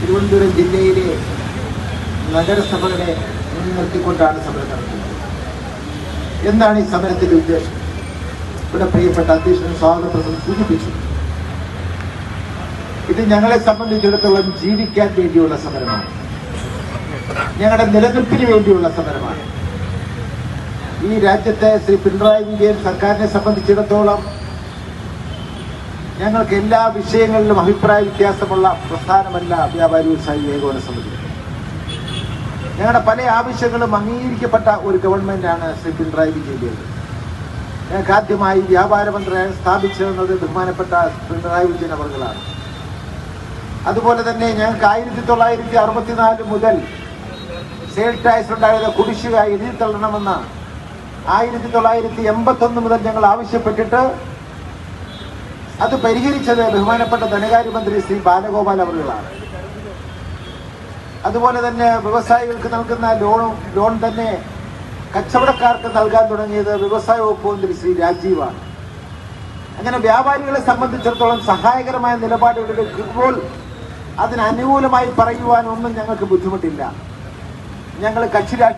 തിരുവനന്തപുരം ജില്ലയിലെ നഗരസഭകളെ മുൻനിർത്തിക്കൊണ്ടാണ് സമരം നടത്തുന്നത്. എന്താണ് ഈ സമരത്തിന്റെ ഉദ്ദേശം? ഇവിടെ പ്രിയപ്പെട്ട അധ്യക്ഷൻ സ്വാഗതപ്രസംഗം സൂചിപ്പിച്ചു. ഇത് ഞങ്ങളെ സംബന്ധിച്ചിടത്തോളം ജീവിക്കാൻ വേണ്ടിയുള്ള സമരമാണ്, ഞങ്ങളുടെ നിലനിൽപ്പിന് വേണ്ടിയുള്ള സമരമാണ്. ഈ രാജ്യത്തെ ശ്രീ പിണറായി വിജയൻ സർക്കാരിനെ സംബന്ധിച്ചിടത്തോളം ഞങ്ങൾക്ക് എല്ലാ വിഷയങ്ങളിലും അഭിപ്രായ വ്യത്യാസമുള്ള പ്രസ്ഥാനമല്ല വ്യാപാരി വ്യവസായി ഏകോപന സമിതി. ഞങ്ങളുടെ പല ആവശ്യങ്ങളും അംഗീകരിക്കപ്പെട്ട ഒരു ഗവൺമെന്റാണ് ശ്രീ പിണറായി വിജയൻ്റേത്. ഞങ്ങൾക്ക് ആദ്യമായി വ്യാപാര മന്ത്രാലയം സ്ഥാപിച്ചതെന്നത് ബഹുമാനപ്പെട്ട പിണറായി വിജയൻ അവർകളാണ്. അതുപോലെ തന്നെ ഞങ്ങൾക്ക് 1964 മുതൽ സെയിൽ ടാക്സ് ഉണ്ടായിരുന്ന കുടിശ്ശിക എഴുതി തള്ളണമെന്ന് 1981 മുതൽ ഞങ്ങൾ ആവശ്യപ്പെട്ടിട്ട് അത് പരിഹരിച്ചത് ബഹുമാനപ്പെട്ട ധനകാര്യമന്ത്രി ശ്രീ ബാലഗോപാൽ അവർകളാണ്. അതുപോലെ തന്നെ വ്യവസായികൾക്ക് നൽകുന്ന ലോൺ തന്നെ കച്ചവടക്കാർക്ക് നൽകാൻ തുടങ്ങിയത് വ്യവസായ വകുപ്പ് മന്ത്രി ശ്രീ രാജീവാണ്. അങ്ങനെ വ്യാപാരികളെ സംബന്ധിച്ചിടത്തോളം സഹായകരമായ നിലപാടുകൾ എടുക്കുമ്പോൾ അതിനനുകൂലമായി പറയുവാനൊന്നും ഞങ്ങൾക്ക് ബുദ്ധിമുട്ടില്ല. ഞങ്ങൾ കക്ഷി